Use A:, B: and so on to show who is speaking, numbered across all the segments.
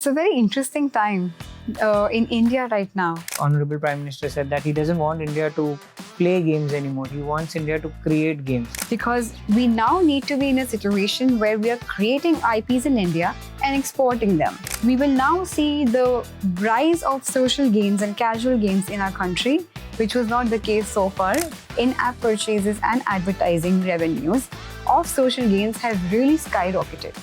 A: It's a very interesting time in India right now.
B: Honorable Prime Minister said that he doesn't want India to play games anymore. He wants India to create games.
A: Because we now need to be in a situation where we are creating IPs in India and exporting them. We will now see the rise of social games and casual games in our country, which was not the case so far. In-app purchases and advertising revenues of social games have really skyrocketed.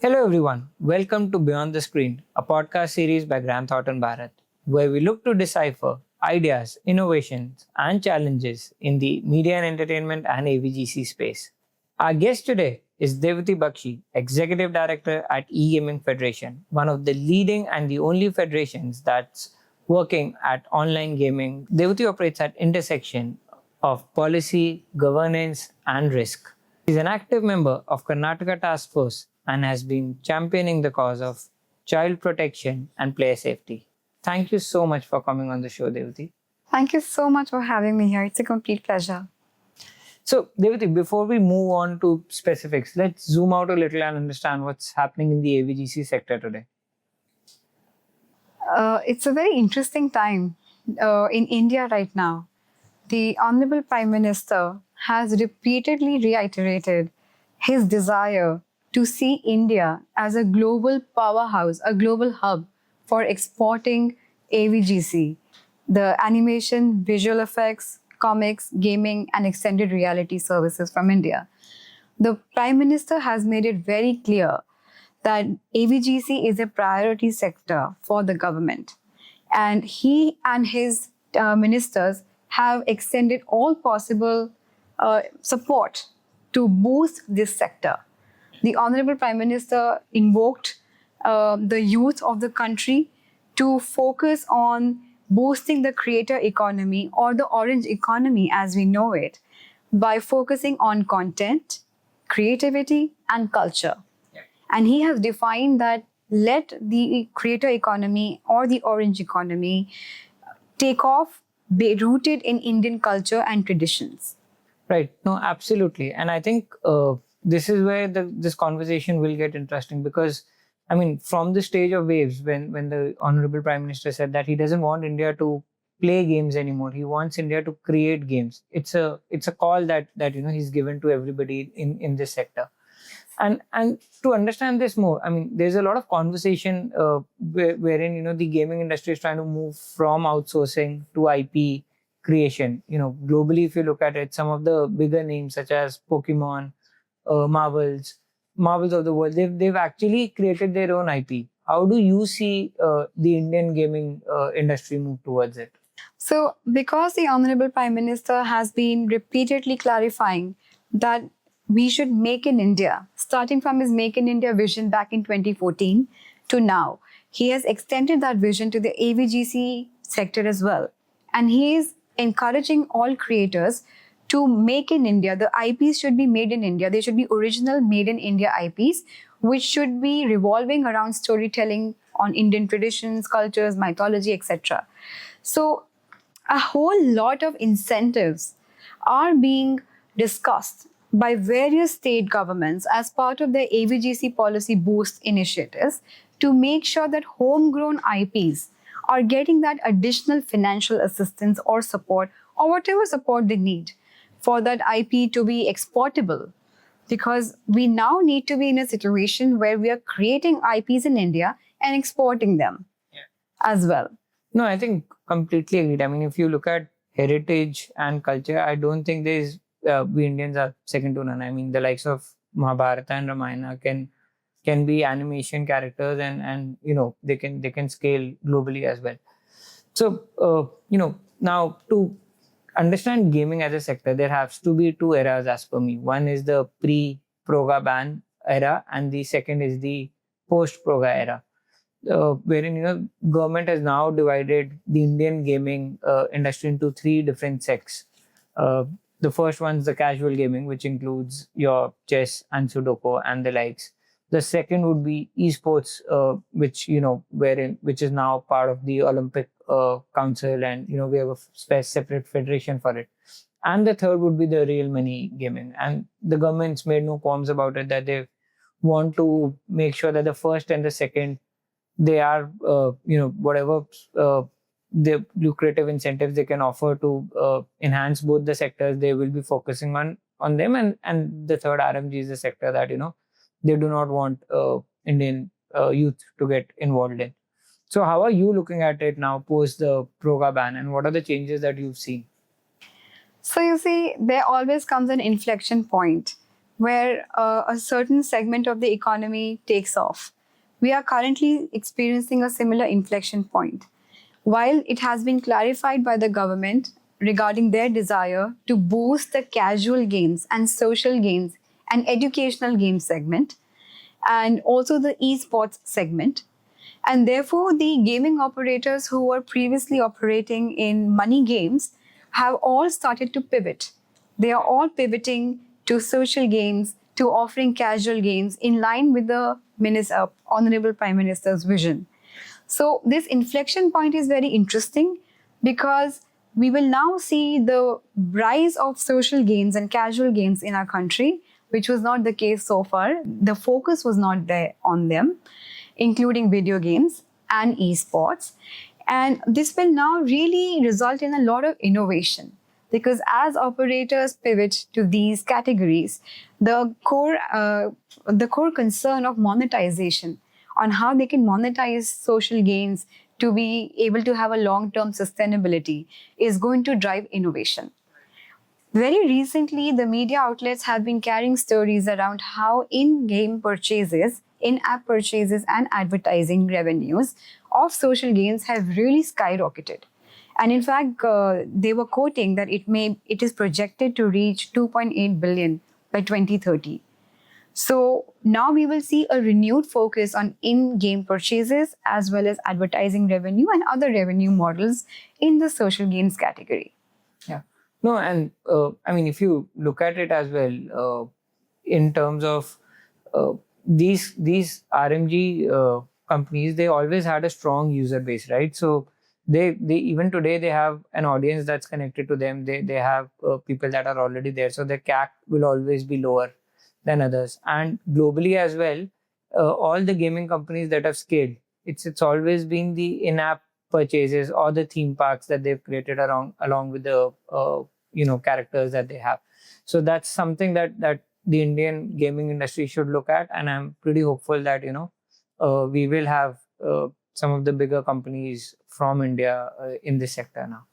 B: Hello everyone, welcome to Beyond the Screen, a podcast series by Thornton Bharat, where we look to decipher ideas, innovations, and challenges in the media and entertainment and AVGC space. Our guest today is Devhuti Bakshi, Executive Director at eGaming Federation, one of the leading and the only federations that's working at online gaming. Devhuti operates at intersection of policy, governance, and risk. He's an active member of Karnataka Task Force and has been championing the cause of child protection and player safety. Thank you so much for coming on the show, Devhuti.
A: Thank you so much for having me here. It's a complete pleasure.
B: So, Devhuti, before we move on to specifics, let's zoom out a little and understand what's happening in the AVGC sector today.
A: It's a very interesting time in India right now. The Honorable Prime Minister has repeatedly reiterated his desire to see India as a global powerhouse, a global hub for exporting AVGC, the animation, visual effects, comics, gaming, and extended reality services from India. The Prime Minister has made it very clear that AVGC is a priority sector for the government. And he and his ministers have extended all possible support to boost this sector. The Honorable Prime Minister invoked the youth of the country to focus on boosting the creator economy or the orange economy as we know it by focusing on content, creativity, and culture. Yeah. And he has defined that let the creator economy or the orange economy take off, be rooted in Indian culture and traditions.
B: Right. No, absolutely. And I think this is where this conversation will get interesting because, I mean, from the stage of waves, when the Honorable Prime Minister said that he doesn't want India to play games anymore, he wants India to create games. It's a call that he's given to everybody in this sector. And to understand this more, I mean, there's a lot of conversation wherein the gaming industry is trying to move from outsourcing to IP creation. Globally, if you look at it, some of the bigger names such as Pokemon, Marvels of the world, they've actually created their own IP. How do you see the Indian gaming industry move towards it?
A: So, because the Honorable Prime Minister has been repeatedly clarifying that we should make in India, starting from his Make in India vision back in 2014 to now, he has extended that vision to the AVGC sector as well. And he is encouraging all creators to make in India. The IPs should be made in India. They should be original made in India IPs, which should be revolving around storytelling on Indian traditions, cultures, mythology, etc. So a whole lot of incentives are being discussed by various state governments as part of their AVGC policy boost initiatives to make sure that homegrown IPs are getting that additional financial assistance or support or whatever support they need for that IP to be exportable. Because we now need to be in a situation where we are creating IPs in India and exporting them as well.
B: No, I think completely agreed. I mean, if you look at heritage and culture, I don't think we Indians are second to none. I mean, the likes of Mahabharata and Ramayana can be animation characters and they can scale globally as well. So now to understand gaming as a sector, there has to be two eras as per me. One is the pre-Proga ban era and the second is the post-Proga era. Wherein government has now divided the Indian gaming industry into three different sects. The first one's the casual gaming, which includes your chess and Sudoku and the likes. The second would be esports, which is now part of the Olympic council, and we have a separate federation for it. And the third would be the real money gaming, and the government's made no qualms about it that they want to make sure that the first and the second, they are whatever the lucrative incentives they can offer to enhance both the sectors, they will be focusing on them. And the third, RMG, is the sector that they do not want Indian youth to get involved in. So how are you looking at it now post the Proga ban, and what are the changes that you've seen?
A: So you see, there always comes an inflection point where a certain segment of the economy takes off. We are currently experiencing a similar inflection point. While it has been clarified by the government regarding their desire to boost the casual games and social games and educational game segment, and also the esports segment, and therefore the gaming operators who were previously operating in money games have all started to pivot. They are all pivoting to social games, to offering casual games in line with the Honorable Prime Minister's vision. So this inflection point is very interesting because we will now see the rise of social games and casual games in our country, which was not the case so far. The focus was not there on them, including video games and esports. And this will now really result in a lot of innovation, because as operators pivot to these categories, the core concern of monetization, on how they can monetize social gains to be able to have a long-term sustainability, is going to drive innovation. Very recently, the media outlets have been carrying stories around how in-game purchases, in-app purchases and advertising revenues of social games have really skyrocketed. And in fact, they were quoting that it is projected to reach 2.8 billion by 2030. So now we will see a renewed focus on in-game purchases as well as advertising revenue and other revenue models in the social games category.
B: Yeah. No, and I mean, if you look at it as well, in terms of these RMG companies, they always had a strong user base, right? So they even today they have an audience that's connected to them. They have people that are already there, so the CAC will always be lower than others. And globally as well, all the gaming companies that have scaled, it's always been the in-app purchases or the theme parks that they've created along with the characters that they have. So that's something that the Indian gaming industry should look at, and I'm pretty hopeful that we will have some of the bigger companies from India in this sector now.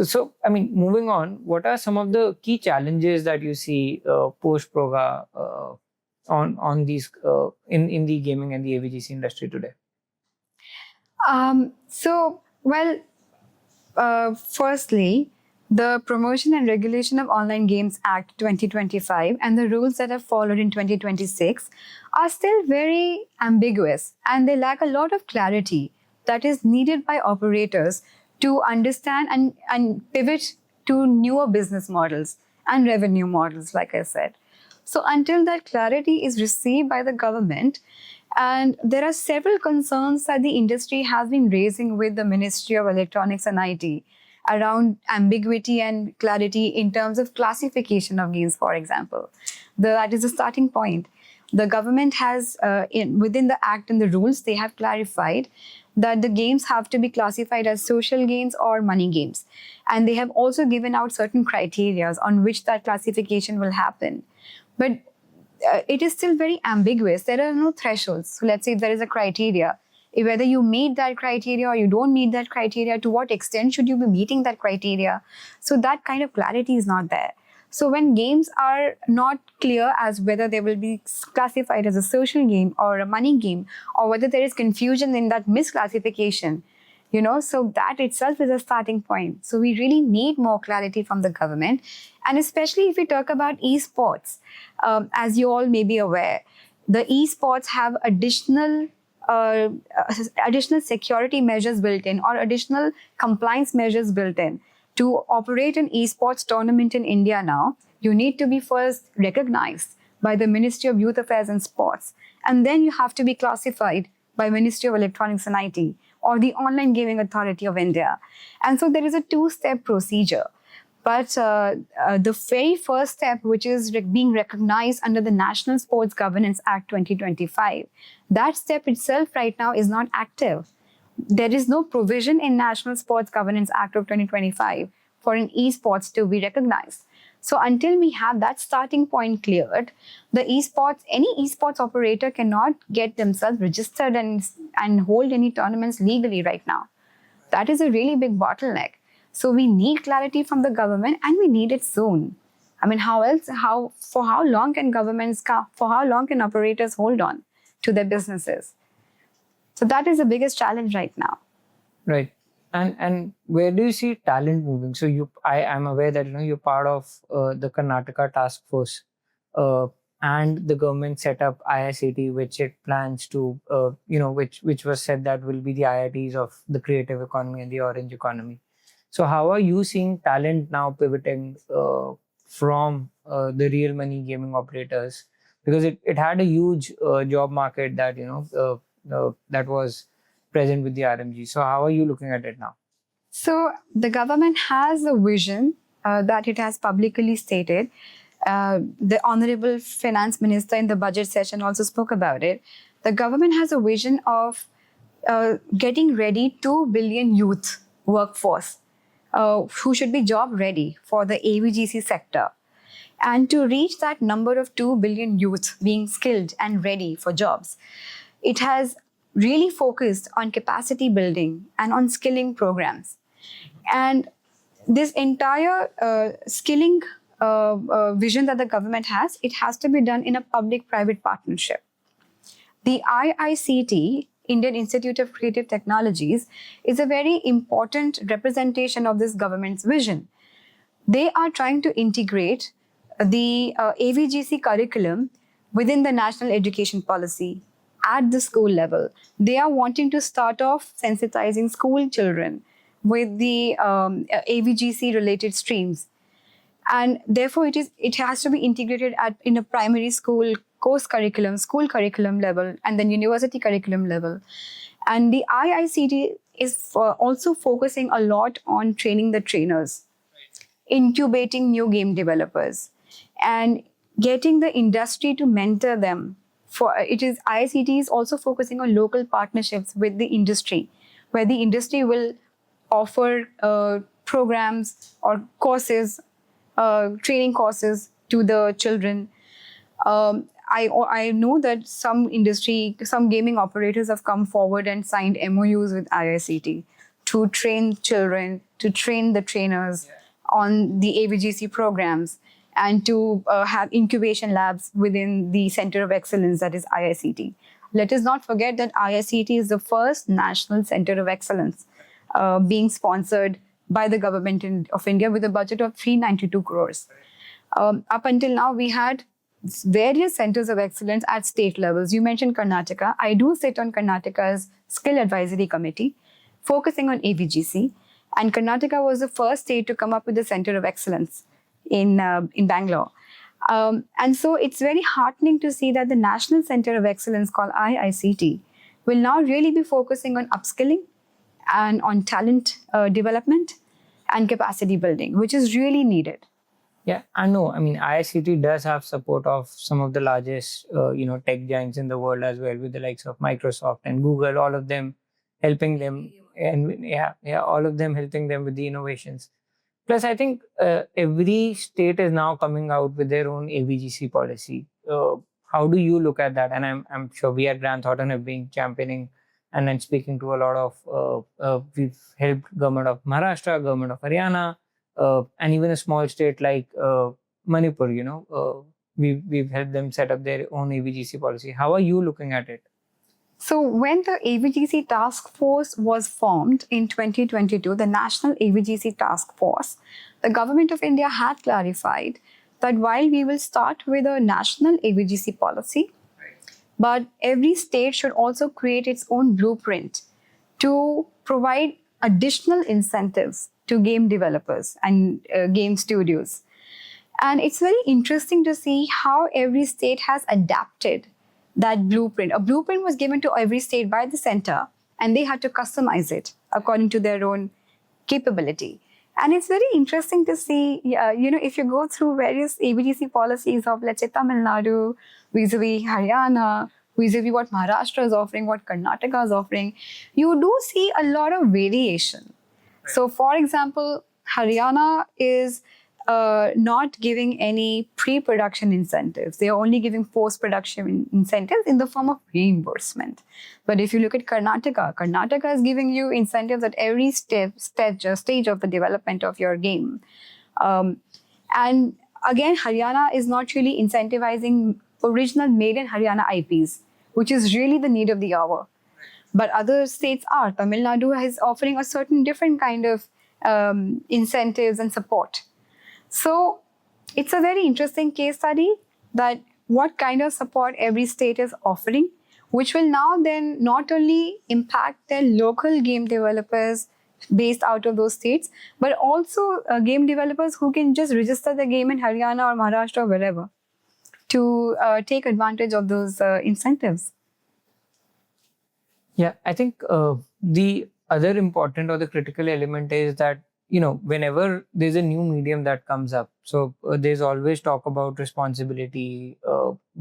B: So, I mean, moving on, what are some of the key challenges that you see post Proga on these in the gaming and the AVGC industry today?
A: Firstly, the Promotion and Regulation of Online Games Act 2025 and the rules that have followed in 2026 are still very ambiguous, and they lack a lot of clarity that is needed by operators to understand and pivot to newer business models and revenue models, like I said. So until that clarity is received by the government, and there are several concerns that the industry has been raising with the Ministry of Electronics and IT around ambiguity and clarity in terms of classification of games, for example. That is the starting point. The government has, within the act and the rules, they have clarified that the games have to be classified as social games or money games. And they have also given out certain criteria on which that classification will happen. But it is still very ambiguous. There are no thresholds. So let's say if there is a criteria, whether you meet that criteria or you don't meet that criteria, to what extent should you be meeting that criteria? So that kind of clarity is not there. So when games are not clear as whether they will be classified as a social game or a money game, or whether there is confusion in that misclassification, so that itself is a starting point. So we really need more clarity from the government. And especially if we talk about esports, as you all may be aware, the esports have additional security measures built in, or additional compliance measures built in. To operate an esports tournament in India now, you need to be first recognized by the Ministry of Youth Affairs and Sports. And then you have to be classified by Ministry of Electronics and IT. or the Online Gaming Authority of India. And so there is a two-step procedure. But the very first step, which is being recognized under the National Sports Governance Act 2025, that step itself right now is not active. There is no provision in National Sports Governance Act of 2025 for an esports to be recognized. So until we have that starting point cleared, any esports operator cannot get themselves registered and hold any tournaments legally right now. That is a really big bottleneck. So we need clarity from the government, and we need it soon. I mean, for how long can operators hold on to their businesses? So that is the biggest challenge right now.
B: Right. And where do you see talent moving? So I'm aware that you're part of the Karnataka task force, and the government set up IICT, which it plans to, which was said that will be the IITs of the creative economy and the orange economy. So how are you seeing talent now pivoting from the real money gaming operators? Because it had a huge job market that that was present with the RMG. So how are you looking at it now?
A: So the government has a vision that it has publicly stated. The Honorable Finance Minister in the budget session also spoke about it. The government has a vision of getting ready 2 billion youth workforce who should be job ready for the AVGC sector. And to reach that number of 2 billion youth being skilled and ready for jobs, it has really focused on capacity building and on skilling programs. And this entire skilling vision that the government has, it has to be done in a public-private partnership. The IICT, Indian Institute of Creative Technologies, is a very important representation of this government's vision. They are trying to integrate the AVGC curriculum within the national education policy at the school level. They are wanting to start off sensitizing school children with the AVGC related streams. And therefore, it has to be integrated in a primary school course curriculum, school curriculum level, and then university curriculum level. And the IICT is also focusing a lot on training the trainers, incubating new game developers, and getting the industry to mentor them. IICT is also focusing on local partnerships with the industry, where the industry will offer programs or courses, training courses to the children. I know that some gaming operators have come forward and signed MOUs with IICT to train children, to train the trainers on the AVGC programs, and to have incubation labs within the Center of Excellence, that is IICT. Let us not forget that IICT is the first national Center of Excellence being sponsored by the government of India with a budget of 392 crores. Up until now, we had various centers of excellence at state levels. You mentioned Karnataka. I do sit on Karnataka's Skill Advisory Committee, focusing on AVGC. And Karnataka was the first state to come up with the Center of Excellence in Bangalore. And so it's very heartening to see that the National Center of Excellence, called IICT, will now really be focusing on upskilling and on talent development and capacity building, which is really needed.
B: Yeah, I know. I mean, IICT does have support of some of the largest, tech giants in the world as well, with the likes of Microsoft and Google, all of them helping them, and all of them helping them with the innovations. Plus, I think every state is now coming out with their own AVGC policy. How do you look at that? And I'm sure we at Grant Thornton have been championing and then speaking to a lot of, we've helped government of Maharashtra, government of Haryana, and even a small state like Manipur, we've helped them set up their own AVGC policy. How are you looking at it?
A: So when the AVGC task force was formed in 2022, the National AVGC Task Force, the Government of India had clarified that while we will start with a national AVGC policy, but every state should also create its own blueprint to provide additional incentives to game developers and game studios. And it's very interesting to see how every state has adapted that blueprint. A blueprint was given to every state by the center, and they had to customize it according to their own capability. And it's very interesting to see, if you go through various AVGC policies of, let's say, Tamil Nadu, vis-a-vis Haryana, vis-a-vis what Maharashtra is offering, what Karnataka is offering, you do see a lot of variation. So, for example, Haryana is not giving any pre-production incentives. They are only giving post-production incentives in the form of reimbursement. But if you look at Karnataka, Karnataka is giving you incentives at every stage of the development of your game. And again, Haryana is not really incentivizing original made in Haryana IPs, which is really the need of the hour. But other states are. Tamil Nadu is offering a certain different kind of incentives and support. So it's a very interesting case study that what kind of support every state is offering, which will now then not only impact their local game developers based out of those states, but also game developers who can just register the game in Haryana or Maharashtra or wherever to take advantage of those incentives.
B: Yeah, I think the other important or the critical element is that, whenever there's a new medium that comes up, so there's always talk about responsibility,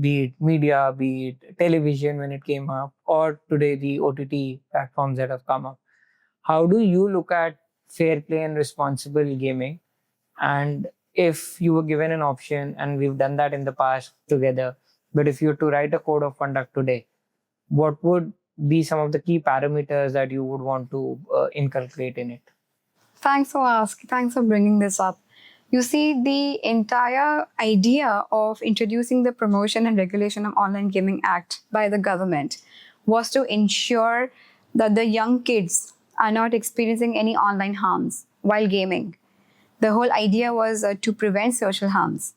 B: be it media, be it television when it came up, or today the OTT platforms that have come up. How do you look at fair play and responsible gaming? And if you were given an option, and we've done that in the past together, but if you were to write a code of conduct today, what would be some of the key parameters that you would want to inculcate in it?
A: Thanks for asking. Thanks for bringing this up. You see, the entire idea of introducing the Promotion and Regulation of Online Gaming Act by the government was to ensure that the young kids are not experiencing any online harms while gaming. The whole idea was to prevent social harms.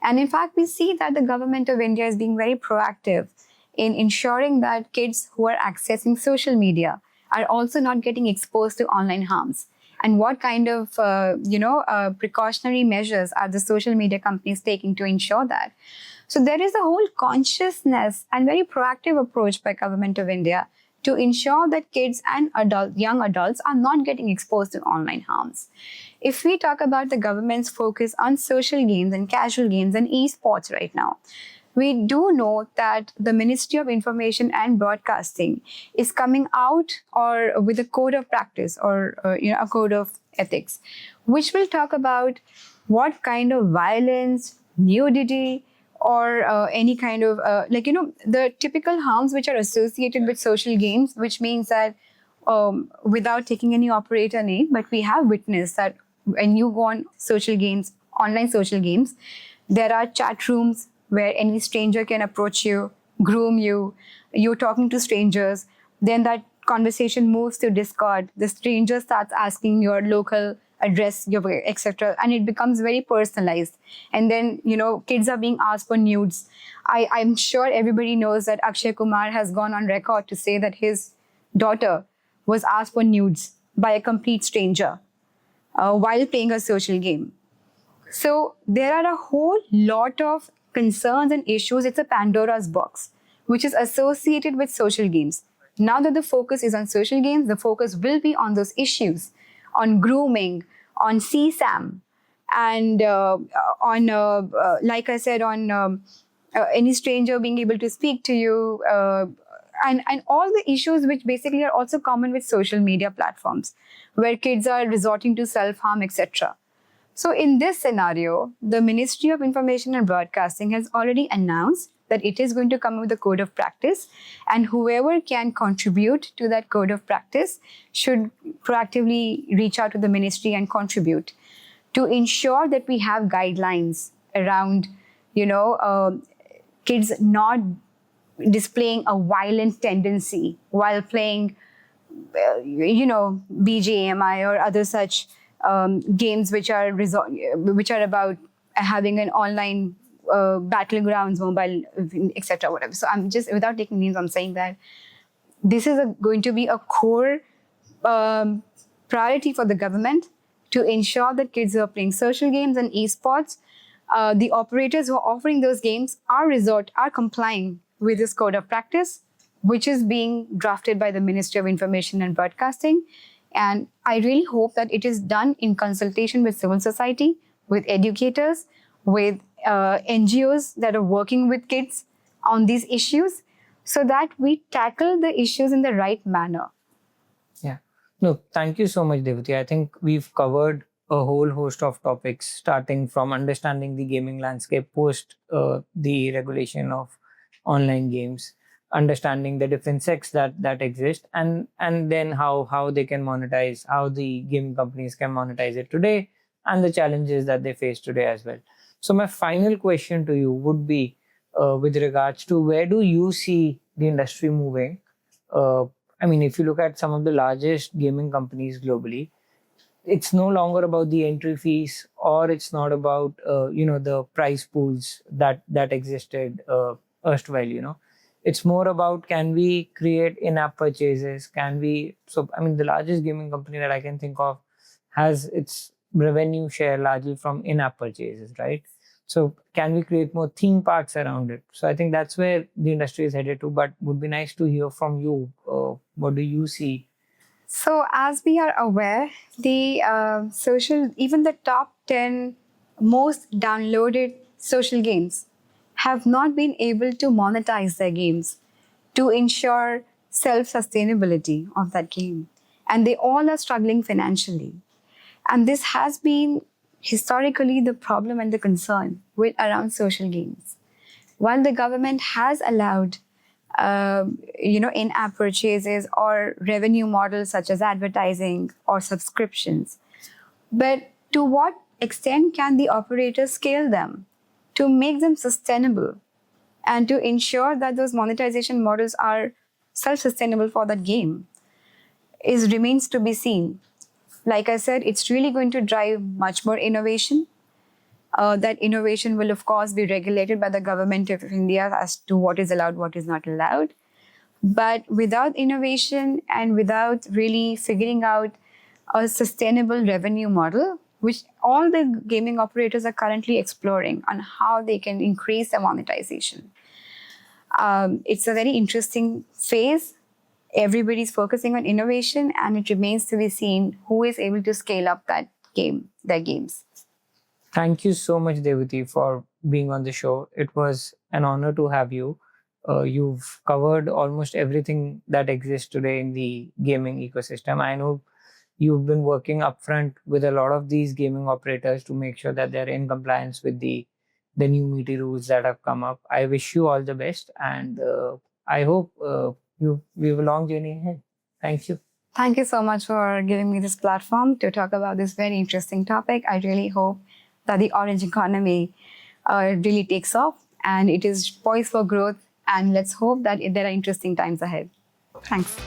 A: And in fact, we see that the government of India is being very proactive in ensuring that kids who are accessing social media are also not getting exposed to online harms. And what kind of precautionary measures are the social media companies taking to ensure that? So there is a whole consciousness and very proactive approach by Government of India to ensure that kids and young adults are not getting exposed to online harms. If we talk about the government's focus on social games and casual games and esports right now, we do know that the Ministry of Information and Broadcasting is coming out or with a code of practice or a code of ethics, which will talk about what kind of violence, nudity, or any kind of the typical harms which are associated with social games, which means that without taking any operator name, but we have witnessed that when you go on social games, online social games, there are chat rooms where any stranger can approach you, groom you, you're talking to strangers, then that conversation moves to Discord, the stranger starts asking your local address, your etc., and it becomes very personalized. And then, kids are being asked for nudes. I'm sure everybody knows that Akshay Kumar has gone on record to say that his daughter was asked for nudes by a complete stranger while playing a social game. So there are a whole lot of concerns and issues. It's a Pandora's box, which is associated with social games. Now that the focus is on social games, the focus will be on those issues, on grooming, on CSAM, and like I said, on any stranger being able to speak to you, and all the issues which basically are also common with social media platforms, where kids are resorting to self-harm, etc. So in this scenario, the Ministry of Information and Broadcasting has already announced that it is going to come up with a code of practice, and whoever can contribute to that code of practice should proactively reach out to the ministry and contribute to ensure that we have guidelines around, kids not displaying a violent tendency while playing, BGMI or other such games which are about having an online battlegrounds, mobile, etc., whatever. So I'm just, without taking names, I'm saying that this is going to be a core priority for the government to ensure that kids who are playing social games and esports, the operators who are offering those games are complying with this code of practice, which is being drafted by the Ministry of Information and Broadcasting. And I really hope that it is done in consultation with civil society, with educators, with NGOs that are working with kids on these issues, so that we tackle the issues in the right manner.
B: Yeah. No, thank you so much, Devhuti. I think we've covered a whole host of topics, starting from understanding the gaming landscape post the regulation of online games, understanding the different sects that exist, and then how they can monetize, how the gaming companies can monetize it today, and the challenges that they face today as well. So my final question to you would be, with regards to where do you see the industry moving? Uh, I mean, if you look at some of the largest gaming companies globally, it's no longer about the entry fees, or it's not about the price pools that existed erstwhile. It's more about, can we create in-app purchases? Can we? So I mean, the largest gaming company that I can think of has its revenue share largely from in-app purchases, right? So can we create more theme parks around it? So I think that's where the industry is headed to. But would be nice to hear from you. What do you see?
A: So, as we are aware, the even the top 10 most downloaded social games have not been able to monetize their games to ensure self-sustainability of that game. And they all are struggling financially. And this has been historically the problem and the concern with around social games. While the government has allowed in-app purchases or revenue models such as advertising or subscriptions. But to what extent can the operators scale them to make them sustainable and to ensure that those monetization models are self-sustainable for that game remains to be seen. Like I said, it's really going to drive much more innovation. That innovation will, of course, be regulated by the government of India as to what is allowed, what is not allowed. But without innovation and without really figuring out a sustainable revenue model, which all the gaming operators are currently exploring on how they can increase their monetization. It's a very interesting phase. Everybody's focusing on innovation, and it remains to be seen who is able to scale up their games.
B: Thank you so much, Devhuti, for being on the show. It was an honor to have you. You've covered almost everything that exists today in the gaming ecosystem. I know you've been working upfront with a lot of these gaming operators to make sure that they're in compliance with the new meaty rules that have come up. I wish you all the best, and I hope we have a long journey ahead. Thank you.
A: Thank you so much for giving me this platform to talk about this very interesting topic. I really hope that the orange economy really takes off and it is poised for growth. And let's hope that there are interesting times ahead. Thanks.